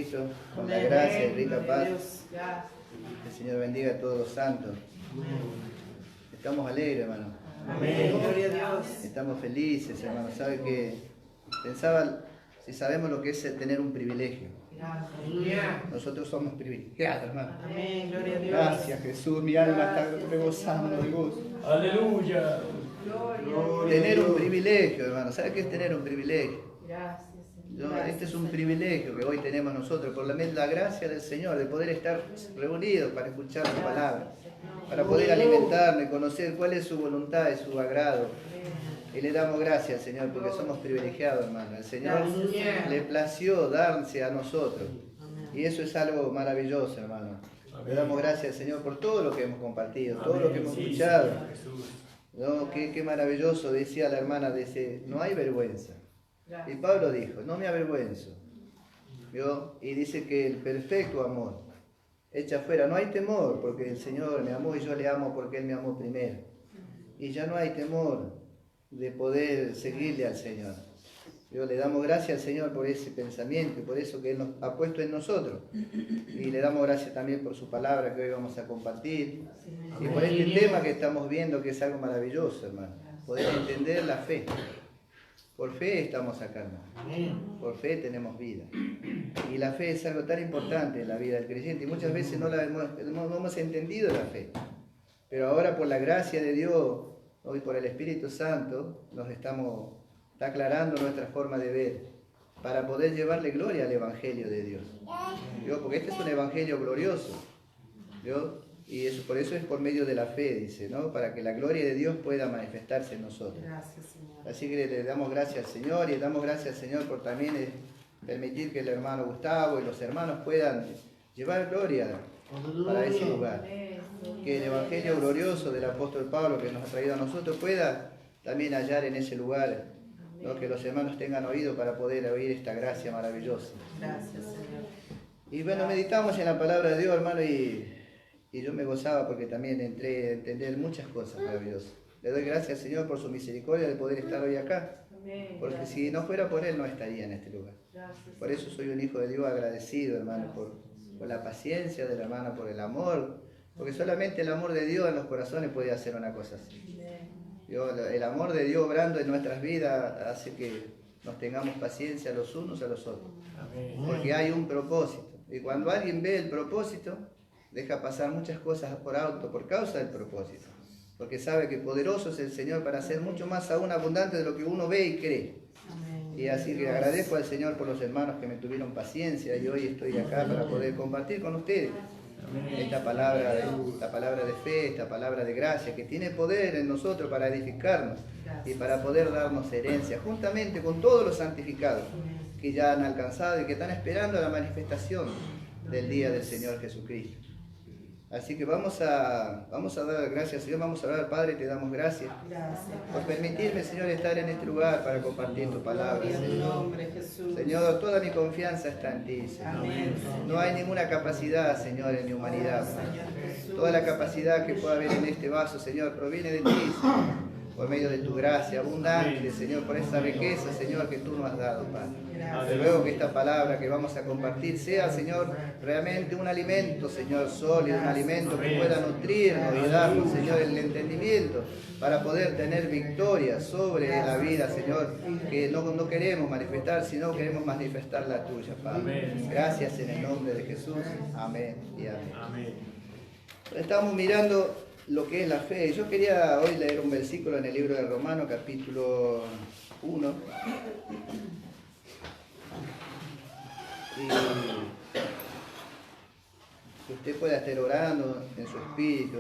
Jesucristo, con la gracia y rica paz. El Señor bendiga a todos los santos. Estamos alegres, hermano. Amén. Gloria a Dios. Estamos felices, hermano. ¿Sabe que pensaba, si sabemos lo que es tener un privilegio? Nosotros somos privilegiados, hermano. Amén. Gloria a Dios. Gracias, Jesús. Mi alma está rebosando de gozo. Aleluya. Tener un privilegio, hermano. ¿Sabe qué es tener un privilegio? Gracias, Este es un privilegio que hoy tenemos nosotros, por la gracia del Señor, de poder estar reunidos para escuchar su palabra, para poder alimentarnos y conocer cuál es su voluntad y su agrado. Y le damos gracias al Señor porque somos privilegiados, hermano. El Señor le plació darse a nosotros. Y eso es algo maravilloso, hermano. Le damos gracias al Señor por todo lo que hemos compartido, todo lo que hemos escuchado. No, qué maravilloso, decía la hermana, dice, no hay vergüenza. Y Pablo dijo, no me avergüenzo. ¿Vio? Y dice que el perfecto amor echa fuera, no hay temor, porque el Señor me amó y yo le amo porque Él me amó primero. Y ya no hay temor de poder seguirle al Señor. ¿Vio? Le damos gracias al Señor por ese pensamiento y por eso que Él nos ha puesto en nosotros. Y le damos gracias también por su palabra que hoy vamos a compartir. Y por este tema que estamos viendo que es algo maravilloso, hermano. Poder entender la fe. Por fe estamos acá, hermano. Por fe tenemos vida. Y la fe es algo tan importante en la vida del creyente. Y muchas veces no hemos entendido la fe. Pero ahora por la gracia de Dios, hoy por el Espíritu Santo, está aclarando nuestra forma de ver. Para poder llevarle gloria al Evangelio de Dios. ¿Vio? Porque este es un Evangelio glorioso. ¿Vio? Y por eso es por medio de la fe, dice, ¿no? Para que la gloria de Dios pueda manifestarse en nosotros. Gracias, Señor. Así que le damos gracias al Señor y le damos gracias al Señor por también permitir que el hermano Gustavo y los hermanos puedan llevar gloria para ese lugar. Que el Evangelio glorioso del apóstol Pablo que nos ha traído a nosotros pueda también hallar en ese lugar, ¿no? Que los hermanos tengan oído para poder oír esta gracia maravillosa. Gracias, Señor. Y bueno, meditamos en la palabra de Dios, hermano, y yo me gozaba porque también entré a entender muchas cosas maravillosas. Le doy gracias al Señor por su misericordia de poder estar hoy acá. Porque si no fuera por Él no estaría en este lugar. Por eso soy un hijo de Dios agradecido, hermano, por la paciencia del hermano, por el amor. Porque solamente el amor de Dios en los corazones puede hacer una cosa así. El amor de Dios obrando en nuestras vidas hace que nos tengamos paciencia los unos a los otros. Porque hay un propósito. Y cuando alguien ve el propósito, deja pasar muchas cosas por alto por causa del propósito. Porque sabe que poderoso es el Señor para hacer mucho más aún abundante de lo que uno ve y cree. Y así que agradezco al Señor por los hermanos que me tuvieron paciencia y hoy estoy acá para poder compartir con ustedes esta palabra de fe, esta palabra de gracia que tiene poder en nosotros para edificarnos y para poder darnos herencia juntamente con todos los santificados que ya han alcanzado y que están esperando la manifestación del día del Señor Jesucristo. Así que vamos a dar gracias, Señor, vamos a orar, Padre, te damos gracias por permitirme, Señor, estar en este lugar para compartir tu palabra, Señor. Señor, toda mi confianza está en ti, Señor. No hay ninguna capacidad, Señor, en mi humanidad. Toda la capacidad que pueda haber en este vaso, Señor, proviene de ti, Señor, por medio de tu gracia abundante, Señor, por esa riqueza, Señor, que tú nos has dado, Padre. Te ruego que esta palabra que vamos a compartir sea, Señor, realmente un alimento, Señor, sólido, un alimento que pueda nutrirnos y darnos, Señor, el entendimiento para poder tener victoria sobre la vida, Señor, que no queremos manifestar, sino queremos manifestar la tuya, Padre. Gracias en el nombre de Jesús. Amén y amén. Estamos mirando lo que es la fe. Yo quería hoy leer un versículo en el libro de Romanos, capítulo 1. Y que usted pueda estar orando en su espíritu.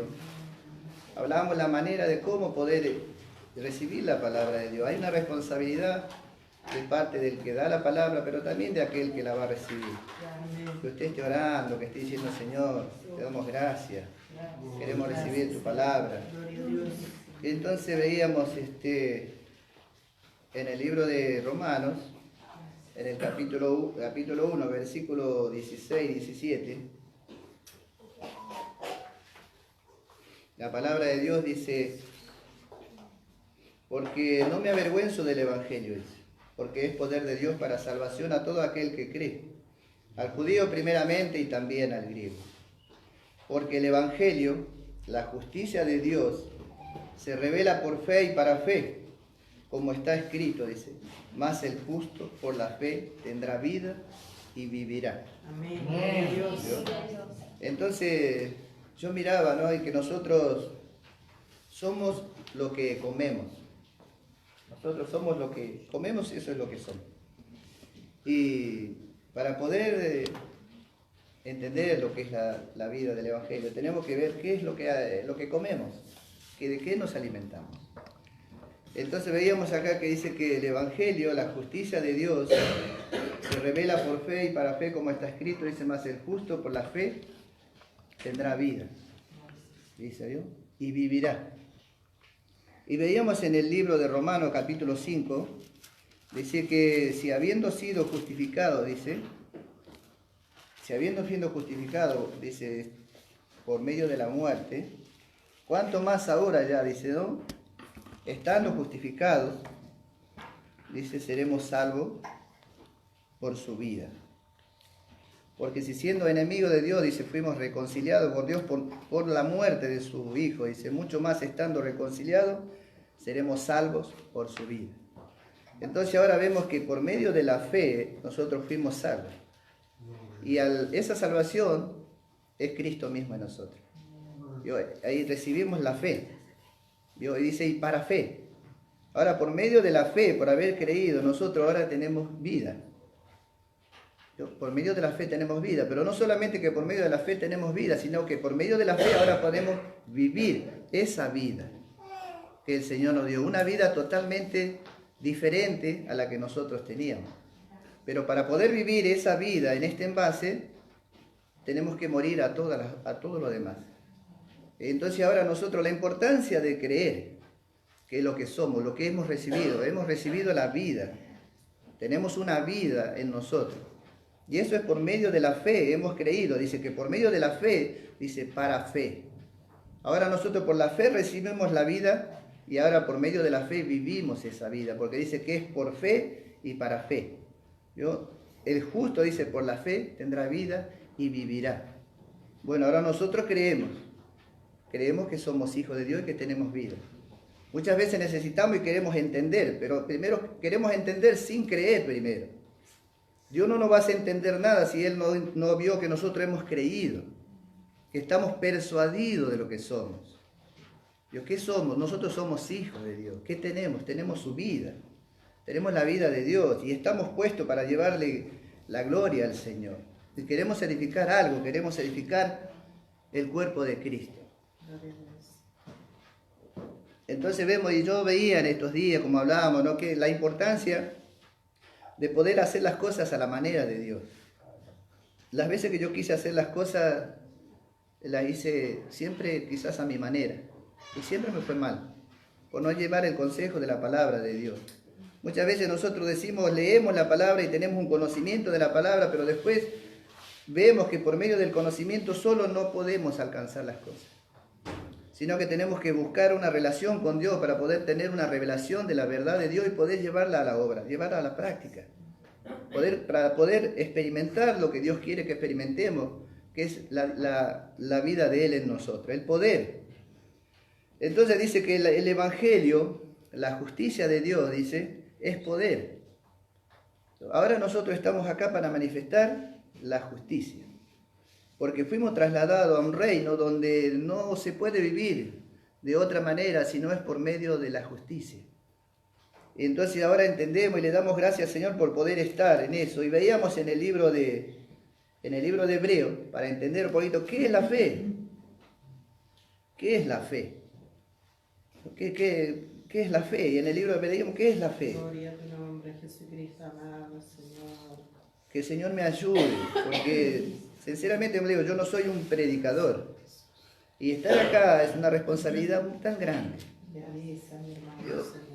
Hablábamos la manera de cómo poder recibir la palabra de Dios. Hay una responsabilidad de parte del que da la palabra, pero también de aquel que la va a recibir. Que usted esté orando, que esté diciendo, Señor, te damos gracias. Queremos recibir tu palabra. Y entonces veíamos en el libro de Romanos, en el capítulo 1, versículo 16 y 17, la palabra de Dios dice, porque no me avergüenzo del Evangelio, porque es poder de Dios para salvación a todo aquel que cree, al judío primeramente y también al griego. Porque el Evangelio, la justicia de Dios, se revela por fe y para fe, como está escrito, dice, mas el justo por la fe tendrá vida y vivirá. Amén. Gloria a Dios. Entonces, yo miraba, ¿no? Y que nosotros somos lo que comemos. Nosotros somos lo que comemos, eso es lo que somos. Y para poder entender lo que es la vida del Evangelio, tenemos que ver qué es lo que comemos, de qué nos alimentamos. Entonces veíamos acá que dice que el Evangelio, la justicia de Dios, se revela por fe y para fe, como está escrito, dice, más el justo por la fe tendrá vida, dice Dios, y vivirá. Y veíamos en el libro de Romanos capítulo 5, dice que si habiendo sido justificado, dice, dice, por medio de la muerte, cuánto más ahora ya, dice, ¿no? Estando justificados, dice, seremos salvos por su vida. Porque si siendo enemigos de Dios, dice, fuimos reconciliados por Dios por la muerte de su Hijo, dice, mucho más estando reconciliados, seremos salvos por su vida. Entonces ahora vemos que por medio de la fe nosotros fuimos salvos. Y esa salvación es Cristo mismo en nosotros. Ahí recibimos la fe. Y dice, y para fe. Ahora por medio de la fe, por haber creído, nosotros ahora tenemos vida. Por medio de la fe tenemos vida, pero no solamente que por medio de la fe tenemos vida, sino que por medio de la fe ahora podemos vivir esa vida que el Señor nos dio. Una vida totalmente diferente a la que nosotros teníamos. Pero para poder vivir esa vida en este envase, tenemos que morir a todo lo demás. Entonces ahora nosotros la importancia de creer, que es lo que somos, lo que hemos recibido la vida. Tenemos una vida en nosotros. Y eso es por medio de la fe, hemos creído. Dice que por medio de la fe, dice para fe. Ahora nosotros por la fe recibimos la vida y ahora por medio de la fe vivimos esa vida. Porque dice que es por fe y para fe. El justo, dice, por la fe tendrá vida y vivirá. Bueno, ahora nosotros creemos que somos hijos de Dios y que tenemos vida. Muchas veces necesitamos y queremos entender, pero primero queremos entender sin creer primero. Dios no nos va a hacer entender nada si Él no vio que nosotros hemos creído, que estamos persuadidos de lo que somos. ¿Qué somos? Nosotros somos hijos de Dios. ¿Qué tenemos? Tenemos su vida. Tenemos la vida de Dios y estamos puestos para llevarle la gloria al Señor. Si queremos edificar algo, queremos edificar el cuerpo de Cristo. Entonces vemos, y yo veía en estos días, como hablábamos, ¿no?, que la importancia de poder hacer las cosas a la manera de Dios. Las veces que yo quise hacer las cosas, las hice siempre quizás a mi manera. Y siempre me fue mal, por no llevar el consejo de la palabra de Dios. Muchas veces nosotros leemos la palabra y tenemos un conocimiento de la palabra, pero después vemos que por medio del conocimiento solo no podemos alcanzar las cosas, sino que tenemos que buscar una relación con Dios para poder tener una revelación de la verdad de Dios y poder llevarla a la obra, llevarla a la práctica, para poder experimentar lo que Dios quiere que experimentemos, que es la vida de Él en nosotros, el poder. Entonces dice que el Evangelio, la justicia de Dios, dice, es poder. Ahora nosotros estamos acá para manifestar la justicia, porque fuimos trasladados a un reino donde no se puede vivir de otra manera si no es por medio de la justicia. Y entonces ahora entendemos y le damos gracias al Señor por poder estar en eso. Y veíamos en el libro de Hebreos, para entender un poquito qué es la fe. ¿Qué es la fe? ¿Qué es la fe? Y en el libro de Hebreos, ¿qué es la fe? Gloria a tu nombre, Jesucristo amado, Señor. Que el Señor me ayude, porque sinceramente me digo, yo no soy un predicador. Y estar acá es una responsabilidad tan grande.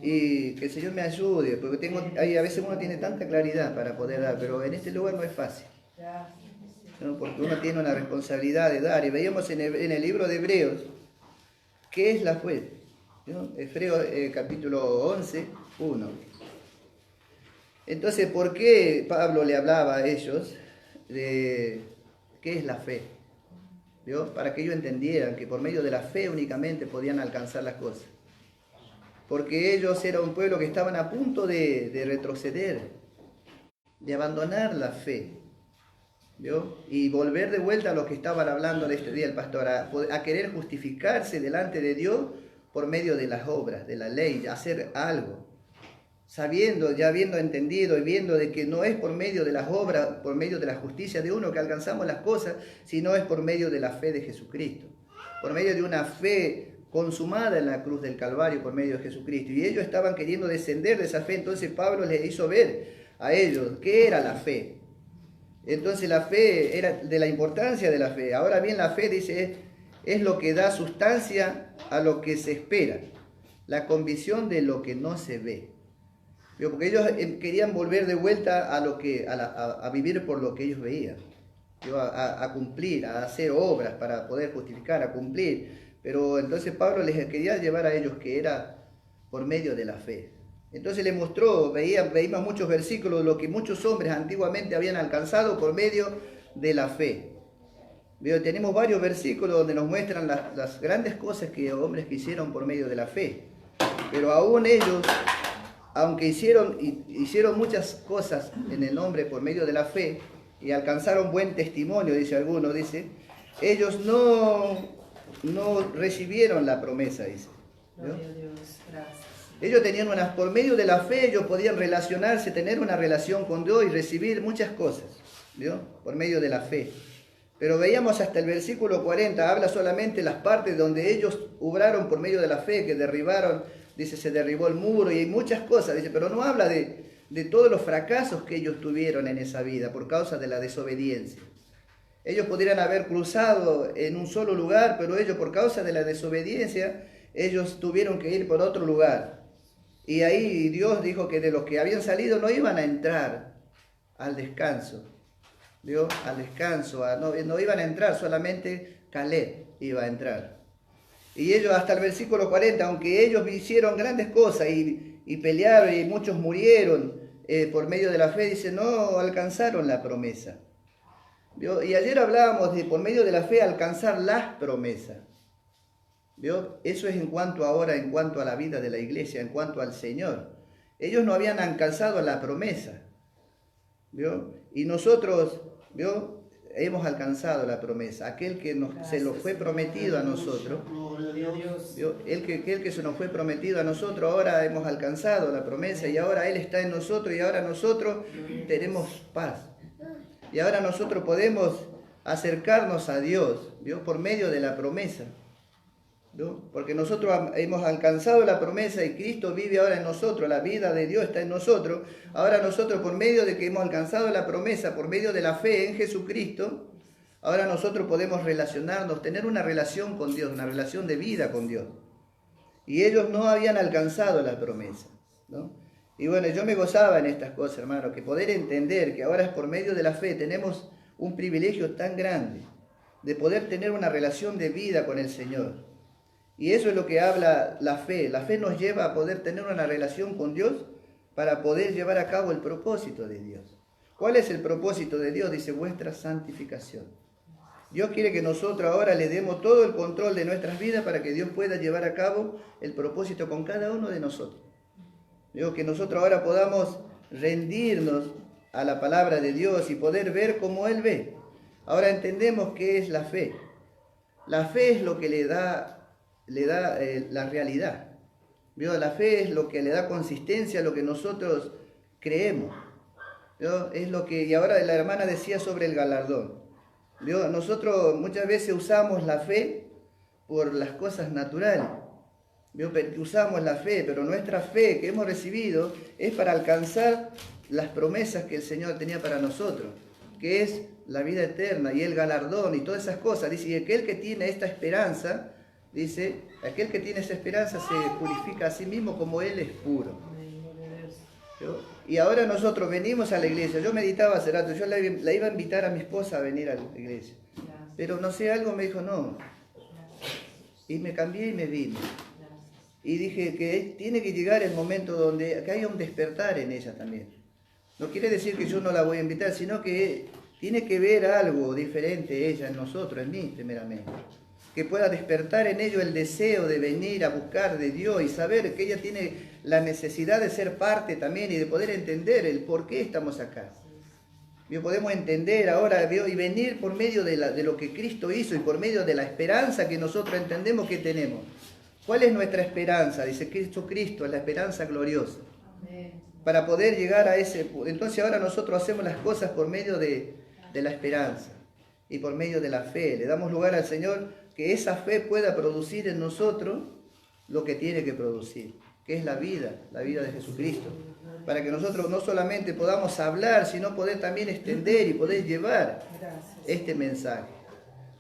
Y que el Señor me ayude, porque a veces uno tiene tanta claridad para poder dar, pero en este lugar no es fácil, ¿no? Porque uno tiene una responsabilidad de dar. Y veíamos en el libro de Hebreos, ¿qué es la fe? ¿No? Hebreos capítulo 11, 1. Entonces, ¿por qué Pablo le hablaba a ellos? de qué es la fe, ¿vio? Para que ellos entendieran que por medio de la fe únicamente podían alcanzar las cosas. Porque ellos eran un pueblo que estaban a punto de retroceder, de abandonar la fe, ¿vio? Y volver de vuelta a lo que estaban hablando de este día el pastor, a querer justificarse delante de Dios por medio de las obras, de la ley, hacer algo, sabiendo, ya habiendo entendido y viendo de que no es por medio de las obras, por medio de la justicia de uno que alcanzamos las cosas, sino es por medio de la fe de Jesucristo, por medio de una fe consumada en la cruz del Calvario por medio de Jesucristo. Y ellos estaban queriendo descender de esa fe, entonces Pablo les hizo ver a ellos qué era la fe. Entonces la fe era de la importancia de la fe. Ahora bien, la fe, dice, es lo que da sustancia a lo que se espera, la convicción de lo que no se ve. Porque ellos querían volver de vuelta a vivir por lo que ellos veían, a cumplir, a hacer obras para poder justificar, a cumplir. Pero entonces Pablo les quería llevar a ellos que era por medio de la fe. Entonces les mostró, veíamos muchos versículos de lo que muchos hombres antiguamente habían alcanzado por medio de la fe. Tenemos varios versículos donde nos muestran las grandes cosas que hombres que hicieron por medio de la fe. Pero aún ellos, aunque hicieron muchas cosas en el nombre por medio de la fe y alcanzaron buen testimonio, dice alguno, ellos no recibieron la promesa, dice. Gloria a Dios, gracias. Ellos tenían por medio de la fe, ellos podían relacionarse, tener una relación con Dios y recibir muchas cosas, ¿vio? Por medio de la fe. Pero veíamos hasta el versículo 40, habla solamente las partes donde ellos obraron por medio de la fe, que derribaron, dice, se derribó el muro y hay muchas cosas, dice, pero no habla de todos los fracasos que ellos tuvieron en esa vida por causa de la desobediencia. Ellos podrían haber cruzado en un solo lugar, pero ellos por causa de la desobediencia, ellos tuvieron que ir por otro lugar. Y ahí Dios dijo que de los que habían salido no iban a entrar al descanso. ¿Vio? Al descanso, no iban a entrar, solamente Caleb iba a entrar. Y ellos hasta el versículo 40, aunque ellos hicieron grandes cosas y pelearon y muchos murieron por medio de la fe, dice, no alcanzaron la promesa. ¿Vio? Y ayer hablábamos de por medio de la fe alcanzar las promesas. ¿Vio? Eso es en cuanto a la vida de la iglesia, en cuanto al Señor. Ellos no habían alcanzado la promesa. ¿Vio? Y nosotros, ¿vio? Hemos alcanzado la promesa. Aquel que se nos fue prometido a nosotros, ¿vio? El que se nos fue prometido a nosotros, ahora hemos alcanzado la promesa y ahora Él está en nosotros y ahora nosotros tenemos paz. Y ahora nosotros podemos acercarnos a Dios, ¿vio? Por medio de la promesa. ¿No? Porque nosotros hemos alcanzado la promesa y Cristo vive ahora en nosotros, la vida de Dios está en nosotros. Ahora nosotros, por medio de que hemos alcanzado la promesa, por medio de la fe en Jesucristo, ahora nosotros podemos relacionarnos, tener una relación con Dios, una relación de vida con Dios. Y ellos no habían alcanzado la promesa, ¿no? Y bueno, yo me gozaba en estas cosas, hermano, que poder entender que ahora es por medio de la fe, tenemos un privilegio tan grande de poder tener una relación de vida con el Señor. Y eso es lo que habla la fe. La fe nos lleva a poder tener una relación con Dios para poder llevar a cabo el propósito de Dios. ¿Cuál es el propósito de Dios? Dice, vuestra santificación. Dios quiere que nosotros ahora le demos todo el control de nuestras vidas para que Dios pueda llevar a cabo el propósito con cada uno de nosotros. Digo, que nosotros ahora podamos rendirnos a la palabra de Dios y poder ver como Él ve. Ahora entendemos qué es la fe. La fe es lo que le da la realidad. ¿Vio? La fe es lo que le da consistencia a lo que nosotros creemos. ¿Vio? Es lo que, y ahora la hermana decía sobre el galardón. ¿Vio? Nosotros muchas veces usamos la fe por las cosas naturales. ¿Vio? Usamos la fe, pero nuestra fe que hemos recibido es para alcanzar las promesas que el Señor tenía para nosotros, que es la vida eterna y el galardón y todas esas cosas. Dice, y aquel que tiene esta esperanza, dice, aquel que tiene esa esperanza se purifica a sí mismo como Él es puro. ¿Vio? Y ahora nosotros venimos a la iglesia. Yo meditaba hace rato, yo la iba a invitar a mi esposa a venir a la iglesia. Pero no sé, algo me dijo no. Y me cambié y me vine. Y dije que tiene que llegar el momento donde que haya un despertar en ella también. No quiere decir que yo no la voy a invitar, sino que tiene que ver algo diferente ella en nosotros, en mí primeramente. Que pueda despertar en ello el deseo de venir a buscar de Dios y saber que ella tiene la necesidad de ser parte también y de poder entender el por qué estamos acá. Podemos entender ahora y venir por medio de lo que Cristo hizo y por medio de la esperanza que nosotros entendemos que tenemos. ¿Cuál es nuestra esperanza? Dice Cristo es la esperanza gloriosa. Amén. Para poder llegar a ese punto. Entonces ahora nosotros hacemos las cosas por medio de la esperanza y por medio de la fe. Le damos lugar al Señor que esa fe pueda producir en nosotros lo que tiene que producir, que es la vida de Jesucristo. Para que nosotros no solamente podamos hablar, sino poder también extender y poder llevar este mensaje.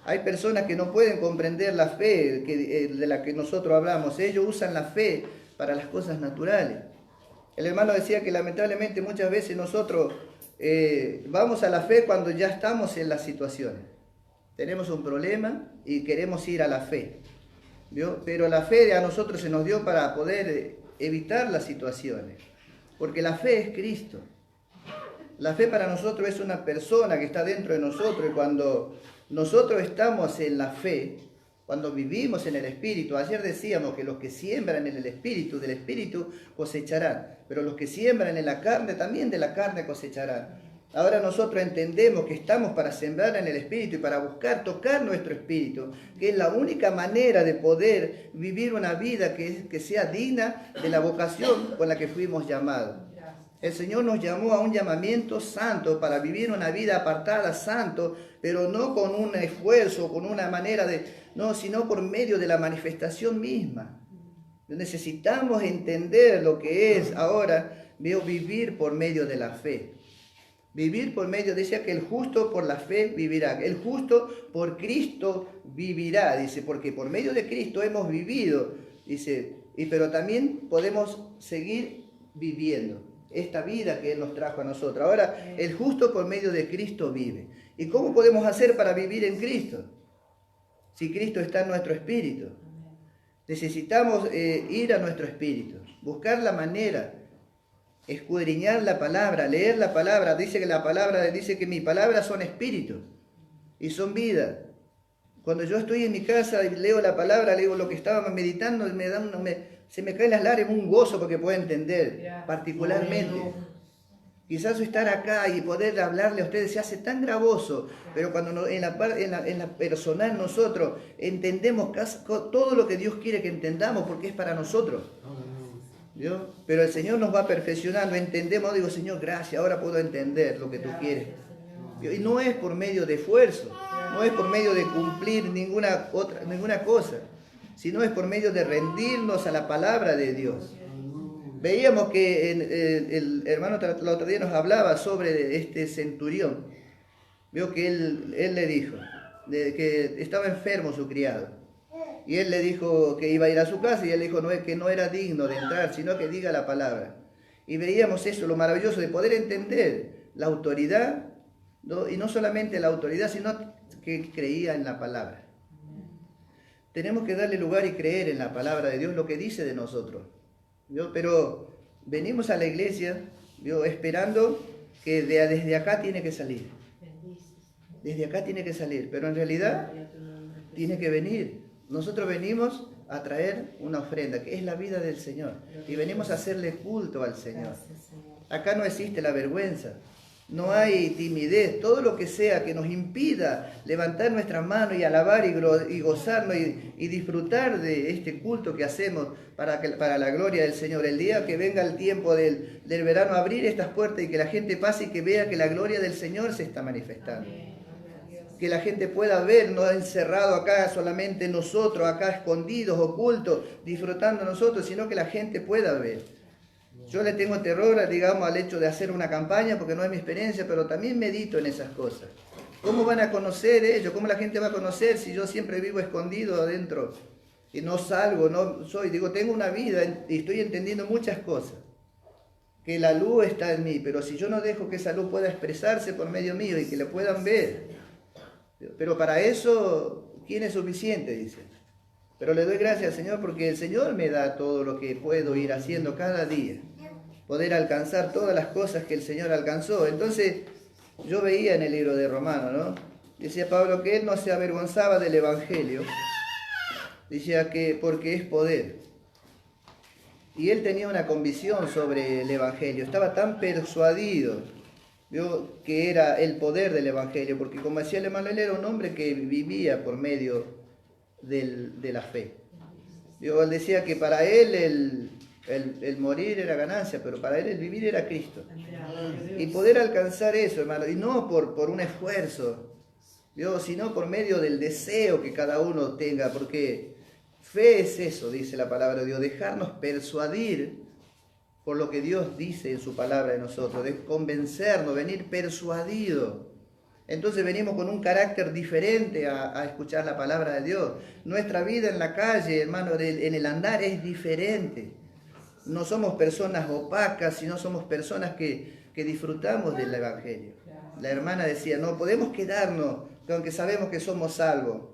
Hay personas que no pueden comprender la fe de la que nosotros hablamos. Ellos usan la fe para las cosas naturales. El hermano decía que lamentablemente muchas veces nosotros vamos a la fe cuando ya estamos en las situaciones. Tenemos un problema y queremos ir a la fe. ¿Vio? Pero la fe a nosotros se nos dio para poder evitar las situaciones. Porque la fe es Cristo. La fe para nosotros es una persona que está dentro de nosotros. Y cuando nosotros estamos en la fe, cuando vivimos en el Espíritu, ayer decíamos que los que siembran en el Espíritu, del Espíritu cosecharán. Pero los que siembran en la carne, también de la carne cosecharán. Ahora nosotros entendemos que estamos para sembrar en el Espíritu y para buscar tocar nuestro Espíritu, que es la única manera de poder vivir una vida que sea digna de la vocación con la que fuimos llamados. El Señor nos llamó a un llamamiento santo para vivir una vida apartada, santo, pero no con un esfuerzo, con una manera sino por medio de la manifestación misma. Necesitamos entender lo que es ahora vivir por medio de la fe. Vivir por medio, decía que el justo por la fe vivirá. El justo por Cristo vivirá, dice, porque por medio de Cristo hemos vivido, dice, pero también podemos seguir viviendo esta vida que Él nos trajo a nosotros. Ahora, el justo por medio de Cristo vive. ¿Y cómo podemos hacer para vivir en Cristo? Si Cristo está en nuestro espíritu. Necesitamos ir a nuestro espíritu, buscar la manera, escudriñar la palabra, leer la palabra. Dice que mis palabras son espíritu y son vida. Cuando yo estoy en mi casa y leo la palabra, leo lo que estaba meditando, se me caen las lágrimas, un gozo porque puedo entender particularmente. Quizás estar acá y poder hablarle a ustedes se hace tan gravoso, pero cuando en la personal nosotros entendemos todo lo que Dios quiere que entendamos porque es para nosotros. ¿Vio? Pero el Señor nos va perfeccionando, entendemos, digo, Señor, gracias, ahora puedo entender lo que tú quieres. ¿Vio? Y no es por medio de esfuerzo, no es por medio de cumplir ninguna cosa, sino es por medio de rendirnos a la palabra de Dios. Veíamos que el hermano el otro día nos hablaba sobre este centurión. Vio que él le dijo que estaba enfermo su criado. Y él le dijo que iba a ir a su casa y él dijo que no era digno de entrar, sino que diga la palabra. Y veíamos eso, lo maravilloso de poder entender la autoridad, ¿no? Y no solamente la autoridad, sino que creía en la palabra. Tenemos que darle lugar y creer en la palabra de Dios, lo que dice de nosotros. ¿Vio? Pero venimos a la iglesia, ¿vio? Esperando que desde acá tiene que salir. Desde acá tiene que salir, pero en realidad tiene que venir. Nosotros venimos a traer una ofrenda, que es la vida del Señor. Y venimos a hacerle culto al Señor. Acá no existe la vergüenza. No hay timidez, todo lo que sea que nos impida levantar nuestras manos y alabar y gozarnos y disfrutar de este culto que hacemos para la gloria del Señor. El día que venga el tiempo del verano, abrir estas puertas y que la gente pase y que vea que la gloria del Señor se está manifestando. Que la gente pueda ver, no encerrado acá solamente nosotros, acá escondidos, ocultos, disfrutando nosotros, sino que la gente pueda ver. Yo le tengo terror, digamos, al hecho de hacer una campaña, porque no es mi experiencia, pero también medito en esas cosas. ¿Cómo van a conocer ellos? ¿Cómo la gente va a conocer si yo siempre vivo escondido adentro y no salgo, no soy? Digo, tengo una vida y estoy entendiendo muchas cosas. Que la luz está en mí, pero si yo no dejo que esa luz pueda expresarse por medio mío y que la puedan ver. Pero para eso, ¿quién es suficiente? Dice. Pero le doy gracias al Señor porque el Señor me da todo lo que puedo ir haciendo cada día. Poder alcanzar todas las cosas que el Señor alcanzó. Entonces, yo veía en el libro de Romanos, ¿no? Decía Pablo que él no se avergonzaba del Evangelio, decía que porque es poder. Y él tenía una convicción sobre el Evangelio, estaba tan persuadido, ¿vio?, que era el poder del Evangelio, porque como decía el hermano, él era un hombre que vivía por medio de la fe. ¿Vio? Él decía que para él el morir era ganancia, pero para él el vivir era Cristo. Y poder alcanzar eso, hermano, y no por un esfuerzo, ¿vio?, sino por medio del deseo que cada uno tenga, porque fe es eso, dice la palabra de Dios, dejarnos persuadir por lo que Dios dice en su palabra de nosotros, de convencernos, venir persuadidos. Entonces venimos con un carácter diferente a escuchar la palabra de Dios. Nuestra vida en la calle, hermano, en el andar es diferente. No somos personas opacas, sino somos personas que disfrutamos del Evangelio. La hermana decía, no podemos quedarnos, aunque sabemos que somos salvos,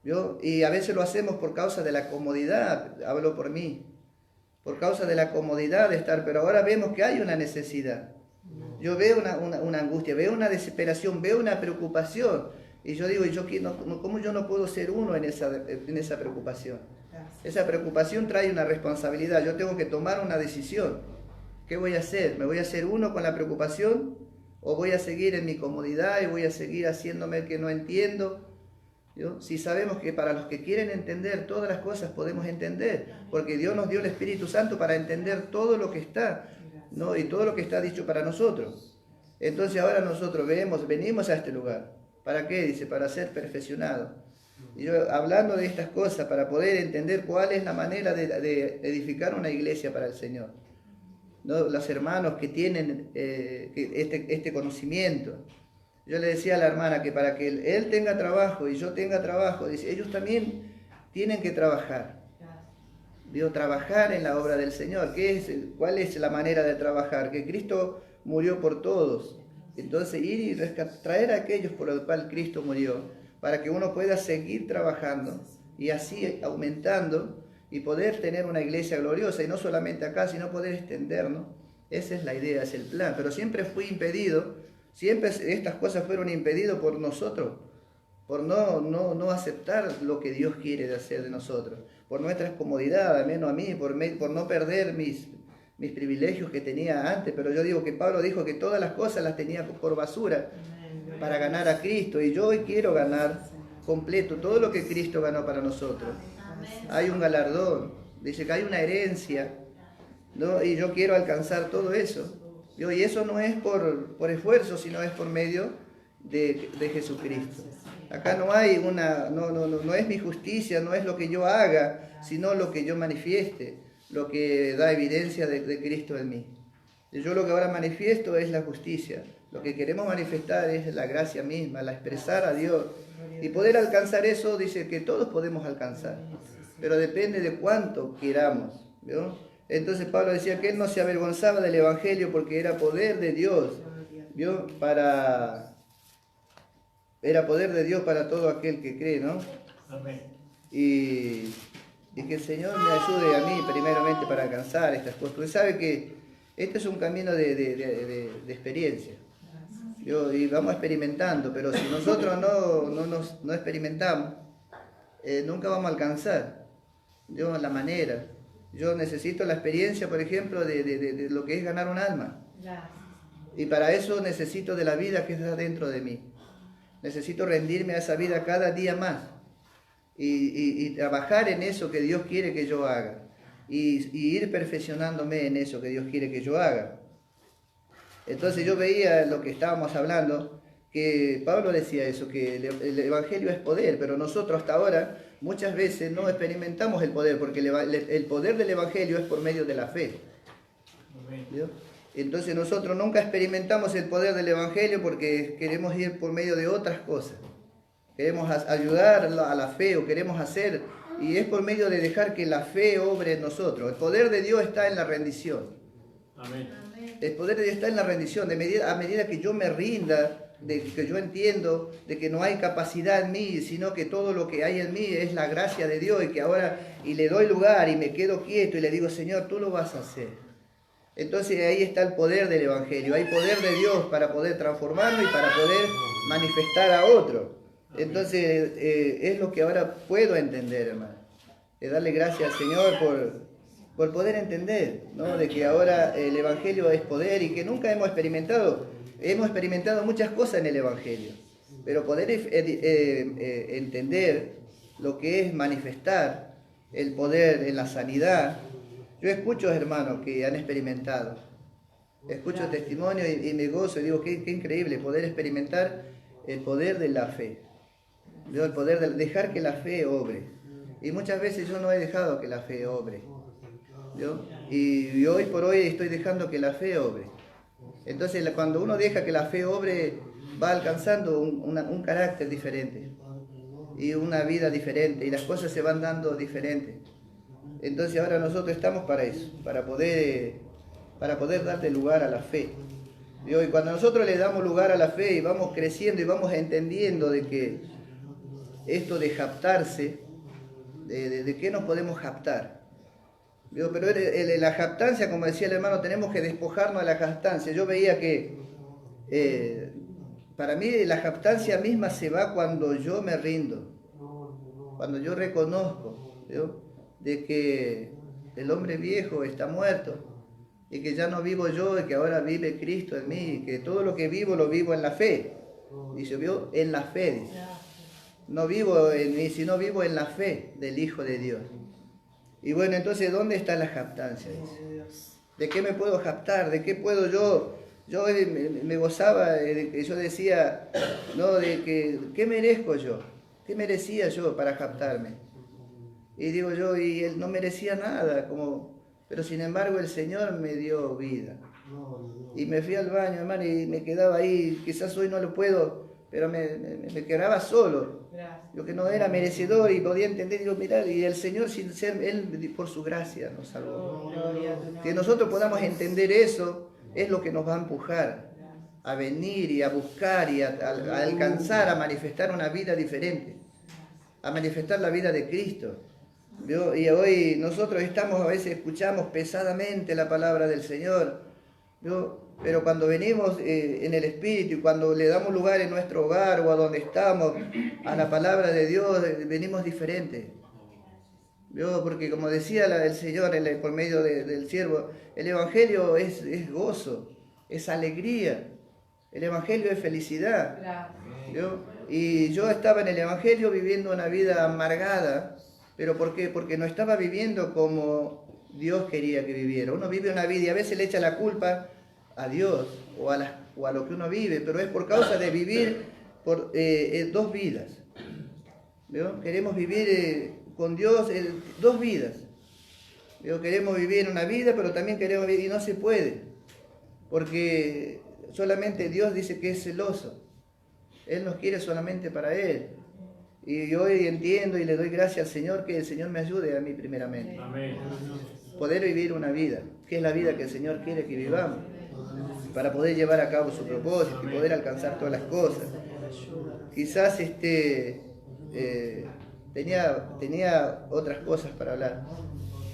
¿vio? Y a veces lo hacemos por causa de la comodidad, hablo por mí, por causa de la comodidad de estar, pero ahora vemos que hay una necesidad. Yo veo una angustia, veo una desesperación, veo una preocupación, y yo digo, ¿cómo yo no puedo ser uno en esa preocupación? Esa preocupación trae una responsabilidad, yo tengo que tomar una decisión. ¿Qué voy a hacer? ¿Me voy a hacer uno con la preocupación? ¿O voy a seguir en mi comodidad y voy a seguir haciéndome el que no entiendo? ¿Yo? Si sabemos que para los que quieren entender todas las cosas podemos entender, porque Dios nos dio el Espíritu Santo para entender todo lo que está, ¿no?, y todo lo que está dicho para nosotros. Entonces ahora nosotros venimos a este lugar. ¿Para qué? Dice, para ser perfeccionados. Y yo, hablando de estas cosas, para poder entender cuál es la manera de edificar una iglesia para el Señor, ¿no? Los hermanos que tienen este conocimiento. Yo le decía a la hermana que para que él tenga trabajo y yo tenga trabajo, dice, ellos también tienen que trabajar. Digo, trabajar en la obra del Señor. ¿Cuál es la manera de trabajar? Que Cristo murió por todos. Entonces ir y traer a aquellos por los cuales Cristo murió, para que uno pueda seguir trabajando y así aumentando y poder tener una iglesia gloriosa, y no solamente acá, sino poder extendernos. Esa es la idea, es el plan. Pero siempre fue impedido, siempre estas cosas fueron impedidas por nosotros, por no aceptar lo que Dios quiere de hacer de nosotros, por nuestras comodidades, al menos a mí, por no perder mis privilegios que tenía antes. Pero yo digo que Pablo dijo que todas las cosas las tenía por basura para ganar a Cristo, y yo hoy quiero ganar completo todo lo que Cristo ganó para nosotros. Hay un galardón, dice que hay una herencia, ¿no? Y yo quiero alcanzar todo eso. Y eso no es por esfuerzo, sino es por medio de Jesucristo. Acá no hay no es mi justicia, no es lo que yo haga, sino lo que yo manifieste, lo que da evidencia de Cristo en mí. Y yo lo que ahora manifiesto es la justicia. Lo que queremos manifestar es la gracia misma, la expresar a Dios. Y poder alcanzar eso, dice que todos podemos alcanzar, pero depende de cuánto queramos, ¿vio? Entonces Pablo decía que él no se avergonzaba del Evangelio porque era poder de Dios, ¿vio? Era poder de Dios para todo aquel que cree, ¿no? Amén. Y que el Señor me ayude a mí primeramente para alcanzar estas cosas. Usted sabe que este es un camino de experiencia. Y vamos experimentando, pero si nosotros no experimentamos, nunca vamos a alcanzar. La manera. Yo necesito la experiencia, por ejemplo, de lo que es ganar un alma. Y para eso necesito de la vida que está dentro de mí. Necesito rendirme a esa vida cada día más. Y trabajar en eso que Dios quiere que yo haga. Y ir perfeccionándome en eso que Dios quiere que yo haga. Entonces yo veía lo que estábamos hablando, que Pablo decía eso, que el Evangelio es poder, pero nosotros hasta ahora muchas veces no experimentamos el poder, porque el poder del Evangelio es por medio de la fe. ¿Vio? Entonces nosotros nunca experimentamos el poder del Evangelio porque queremos ir por medio de otras cosas. Queremos ayudar a la fe o queremos hacer, y es por medio de dejar que la fe obre en nosotros. El poder de Dios está en la rendición. Amén. El poder de Dios está en la rendición, a medida que yo me rinda, de que yo entiendo de que no hay capacidad en mí, sino que todo lo que hay en mí es la gracia de Dios, y que ahora le doy lugar y me quedo quieto y le digo, Señor, tú lo vas a hacer. Entonces ahí está el poder del Evangelio, hay poder de Dios para poder transformarlo y para poder manifestar a otro. Entonces es lo que ahora puedo entender, hermano. Darle gracias al Señor por poder entender, ¿no? De que ahora el Evangelio es poder y que nunca hemos experimentado muchas cosas en el Evangelio, pero poder entender lo que es manifestar el poder en la sanidad. Yo escucho hermanos que han experimentado, escucho testimonios y me gozo y digo, qué increíble poder experimentar el poder de la fe, el poder de dejar que la fe obre. Y muchas veces yo no he dejado que la fe obre, ¿no? Y hoy por hoy estoy dejando que la fe obre. Entonces cuando uno deja que la fe obre, va alcanzando un carácter diferente y una vida diferente y las cosas se van dando diferentes. Entonces ahora nosotros estamos para eso, para poder darle lugar a la fe. Y hoy cuando nosotros le damos lugar a la fe y vamos creciendo y vamos entendiendo de que esto de japtarse, de qué nos podemos japtar. Pero la japtancia, como decía el hermano, tenemos que despojarnos de la japtancia. Yo veía que para mí la japtancia misma se va cuando yo me rindo, cuando yo reconozco, ¿no? De que el hombre viejo está muerto y que ya no vivo yo y que ahora vive Cristo en mí y que todo lo que vivo lo vivo en la fe. Dice, vio en la fe, dice. No vivo en mí, sino vivo en la fe del Hijo de Dios. Y bueno, entonces, ¿dónde está la japtancia? ¿De qué me puedo japtar? ¿De qué puedo yo? Yo me gozaba de que yo decía, no, de que, ¿qué merezco yo? ¿Qué merecía yo para japtarme? Y digo yo, y él no merecía nada, pero sin embargo el Señor me dio vida. Y me fui al baño, hermano, y me quedaba ahí, quizás hoy no lo puedo, pero me quedaba solo. Yo que no era merecedor y podía entender, digo, mirá, y el Señor sin ser, Él por su gracia nos salvó. Que nosotros podamos entender eso, es lo que nos va a empujar a venir y a buscar y a alcanzar, a manifestar una vida diferente, a manifestar la vida de Cristo. ¿Vio? Y hoy nosotros a veces escuchamos pesadamente la palabra del Señor, ¿vio? Pero cuando venimos en el Espíritu y cuando le damos lugar en nuestro hogar o a donde estamos a la palabra de Dios, venimos diferentes. ¿Vio? Porque como decía el Señor por medio del siervo, el Evangelio es gozo, es alegría, el Evangelio es felicidad. ¿Vio? Y yo estaba en el Evangelio viviendo una vida amargada. ¿Pero por qué? Porque no estaba viviendo como Dios quería que viviera. Uno vive una vida y a veces le echa la culpa a Dios o a lo que uno vive, pero es por causa de vivir por dos vidas. ¿Vio? Queremos vivir con Dios dos vidas. ¿Vio? Queremos vivir una vida, pero también queremos vivir y no se puede, porque solamente Dios dice que es celoso. Él nos quiere solamente para Él. Y yo hoy entiendo y le doy gracias al Señor, que el Señor me ayude a mí primeramente. Amén. Poder vivir una vida, que es la vida que el Señor quiere que vivamos, para poder llevar a cabo su propósito y poder alcanzar todas las cosas. Quizás tenía otras cosas para hablar,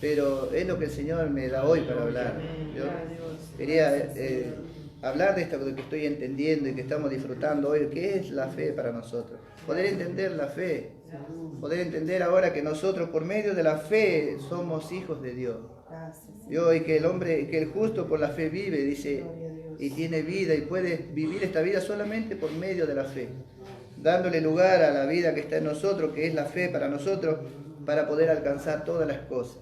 pero es lo que el Señor me da hoy para hablar. Yo quería hablar de esto que estoy entendiendo y que estamos disfrutando hoy, que es la fe para nosotros. Poder entender la fe, poder entender ahora que nosotros por medio de la fe somos hijos de Dios. Y que el justo por la fe vive, dice, y tiene vida y puede vivir esta vida solamente por medio de la fe, dándole lugar a la vida que está en nosotros, que es la fe para nosotros, para poder alcanzar todas las cosas,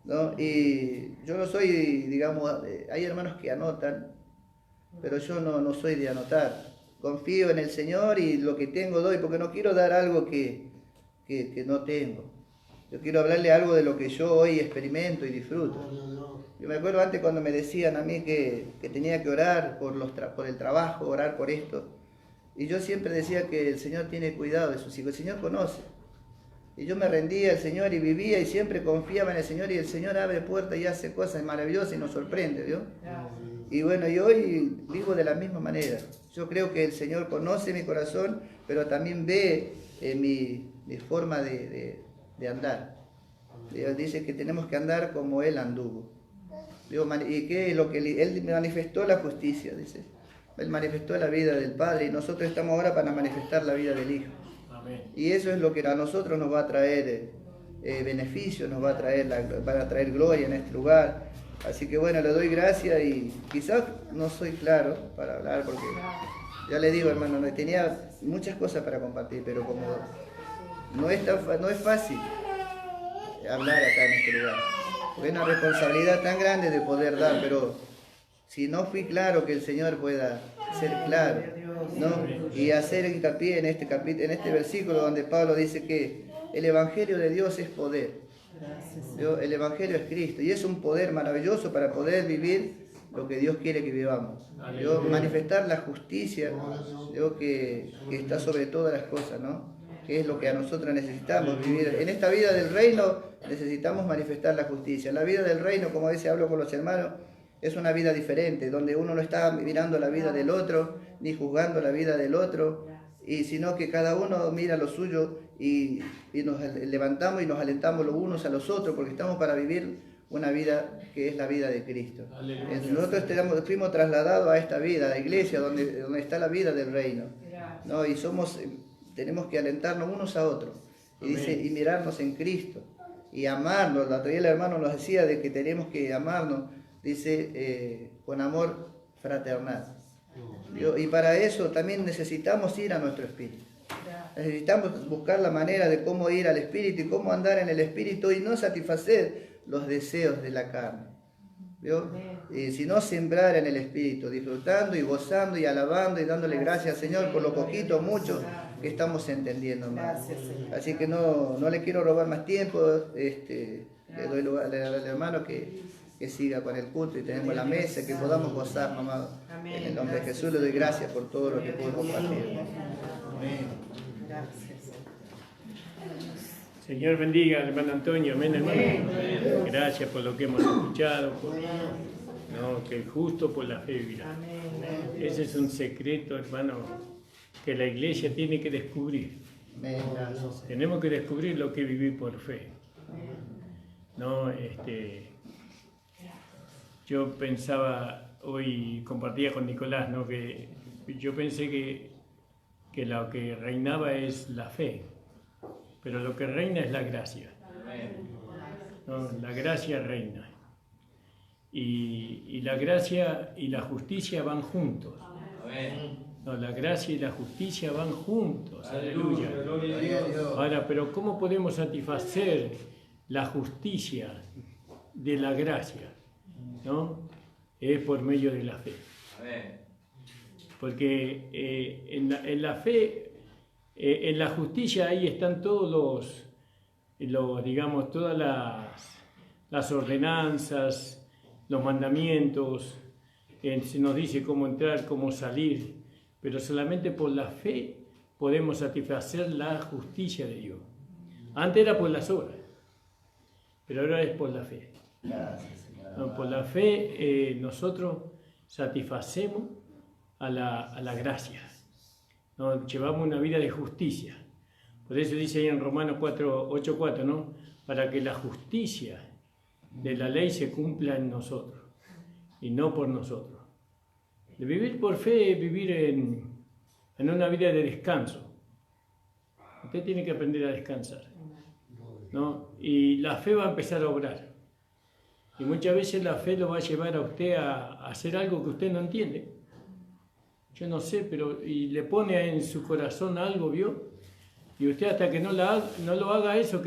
¿no? Y yo no soy, digamos, hay hermanos que anotan, pero yo no soy de anotar. Confío en el Señor y lo que tengo doy, porque no quiero dar algo que no tengo. Yo quiero hablarle algo de lo que yo hoy experimento y disfruto. Yo me acuerdo antes cuando me decían a mí que tenía que orar por el trabajo, orar por esto. Y yo siempre decía que el Señor tiene cuidado de sus hijos, el Señor conoce. Y yo me rendía al Señor y vivía y siempre confiaba en el Señor, y el Señor abre puertas y hace cosas maravillosas y nos sorprende, ¿vio? Y bueno, y hoy vivo de la misma manera. Yo creo que el Señor conoce mi corazón, pero también ve mi forma de andar. Dios dice que tenemos que andar como Él anduvo. ¿Y qué es lo que Él manifestó? La justicia, dice. Él manifestó la vida del Padre y nosotros estamos ahora para manifestar la vida del Hijo. Amén. Y eso es lo que a nosotros nos va a traer beneficio, nos va a traer gloria en este lugar. Así que bueno, le doy gracias y quizás no soy claro para hablar porque ya le digo, hermano, no tenía muchas cosas para compartir, pero como no es fácil hablar acá en este lugar. Es una responsabilidad tan grande de poder dar, pero si no fui claro, que el Señor pueda ser claro, ¿no? Y hacer hincapié en este versículo donde Pablo dice que el Evangelio de Dios es poder. El Evangelio es Cristo y es un poder maravilloso para poder vivir lo que Dios quiere que vivamos. Manifestar la justicia que está sobre todas las cosas, ¿no? Que es lo que a nosotros necesitamos vivir. En esta vida del reino necesitamos manifestar la justicia. La vida del reino, como a veces hablo con los hermanos, es una vida diferente, donde uno no está mirando la vida del otro, ni juzgando la vida del otro, sino que cada uno mira lo suyo y nos levantamos y nos alentamos los unos a los otros, porque estamos para vivir una vida que es la vida de Cristo. Nosotros fuimos trasladados a esta vida, a la iglesia, donde está la vida del reino, ¿no? Y tenemos que alentarnos unos a otros, y mirarnos en Cristo, y amarnos. La otra día el hermano nos decía de que tenemos que amarnos, dice, con amor fraternal. Y para eso también necesitamos ir a nuestro espíritu. Necesitamos buscar la manera de cómo ir al espíritu y cómo andar en el espíritu y no satisfacer los deseos de la carne, sino sembrar en el espíritu, disfrutando y gozando y alabando y dándole gracias al Señor por lo poquito o mucho que estamos entendiendo más. Así que no le quiero robar más tiempo. Le doy lugar al hermano que siga con el culto y tenemos la mesa, que podamos gozar, mamá. En el nombre de Jesús le doy gracias por todo lo que pudo compartir. Amén. Señor bendiga al hermano Antonio, amén, hermano. Gracias por lo que hemos escuchado, que el justo por la fe vivirá. Ese es un secreto, hermano, que la iglesia tiene que descubrir. Tenemos que descubrir lo que es vivir por fe. Yo pensaba, hoy compartía con Nicolás, que yo pensé que lo que reinaba es la fe, pero lo que reina es la gracia. La gracia reina. Y la gracia y la justicia van juntos. La gracia y la justicia van juntos. Aleluya. Ahora, pero ¿cómo podemos satisfacer la justicia de la gracia? Es por medio de la fe. Porque en la fe, en la justicia, ahí están todos digamos, todas las ordenanzas, los mandamientos, se nos dice cómo entrar, cómo salir, pero solamente por la fe podemos satisfacer la justicia de Dios. Antes era por las obras, pero ahora es por la fe. Por la fe nosotros satisfacemos a la gracia. Llevamos una vida de justicia. Por eso dice ahí en Romanos 8:4, ¿no? Para que la justicia de la ley se cumpla en nosotros y no por nosotros. De vivir por fe es vivir en una vida de descanso. Usted tiene que aprender a descansar, ¿no? Y la fe va a empezar a obrar. Y muchas veces la fe lo va a llevar a usted a hacer algo que usted no entiende. Yo no sé, y le pone en su corazón algo, ¿vio? Y usted hasta que no lo haga eso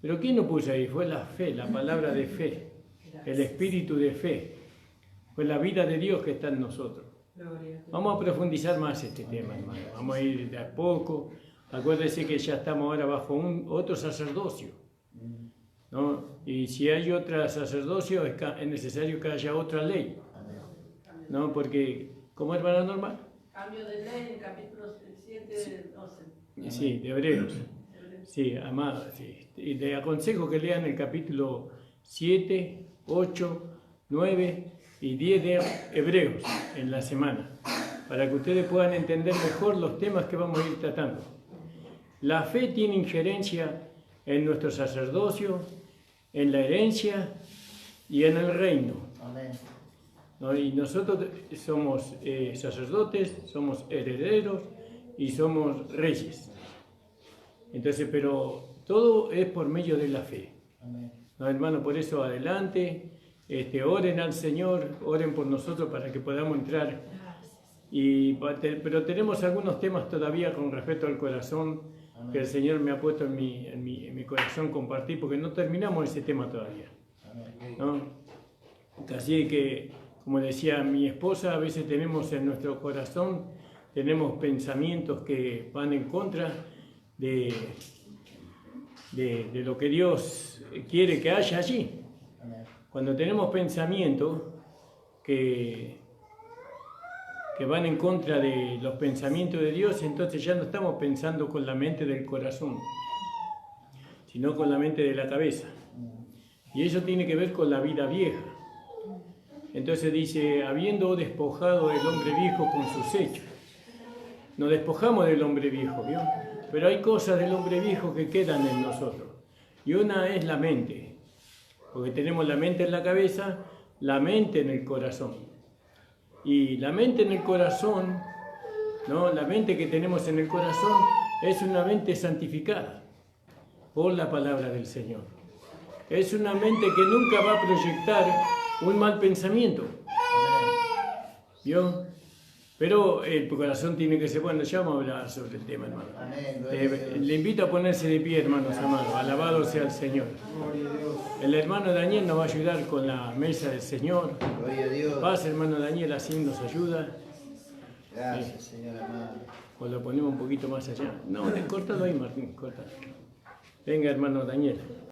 Pero ¿quién lo puso ahí? Fue la fe, la palabra de fe, el espíritu de fe. Fue la vida de Dios que está en nosotros. Vamos a profundizar más este tema, hermano. Vamos a ir de a poco. Acuérdese que ya estamos ahora bajo otro sacerdocio, ¿no? Y si hay otro sacerdocio, es necesario que haya otra ley, ¿no? Porque, ¿cómo, hermana Norma? Cambio de ley en capítulo 7, 12. Sí, de Hebreos. Sí, amado. Sí. Y le aconsejo que lean el capítulo 7, 8, 9 y 10 de Hebreos en la semana, para que ustedes puedan entender mejor los temas que vamos a ir tratando. La fe tiene injerencia en nuestro sacerdocio, en la herencia y en el reino. Amén. ¿No? Y nosotros somos sacerdotes, somos herederos y somos reyes. Entonces, pero todo es por medio de la fe. Amén. ¿No, hermano? Por eso adelante, oren al Señor, oren por nosotros para que podamos entrar. Pero tenemos algunos temas todavía con respecto al corazón. Amén. Que el Señor me ha puesto en mi corazón compartir, porque no terminamos ese tema todavía. Amén. ¿No? Así que, como decía mi esposa, a veces tenemos en nuestro corazón, tenemos pensamientos que van en contra de lo que Dios quiere que haya allí. Amén. Cuando tenemos pensamientos que van en contra de los pensamientos de Dios, entonces ya no estamos pensando con la mente del corazón, sino con la mente de la cabeza. Y eso tiene que ver con la vida vieja. Entonces dice, habiendo despojado el hombre viejo con sus hechos. Nos despojamos del hombre viejo, ¿vio? Pero hay cosas del hombre viejo que quedan en nosotros. Y una es la mente, porque tenemos la mente en la cabeza, la mente en el corazón. Y la mente en el corazón, ¿no? La mente que tenemos en el corazón es una mente santificada por la palabra del Señor. Es una mente que nunca va a proyectar un mal pensamiento. ¿Vio? Pero el corazón tiene que ser bueno. Ya vamos a hablar sobre el tema, hermano. Le invito a ponerse de pie, hermanos amados. Alabado sea el Señor. El hermano Daniel nos va a ayudar con la mesa del Señor. Paz, hermano Daniel, así nos ayuda. Gracias, Señor amado. O lo ponemos un poquito más allá. No, cortalo ahí, Martín, cortalo. Venga, hermano Daniel.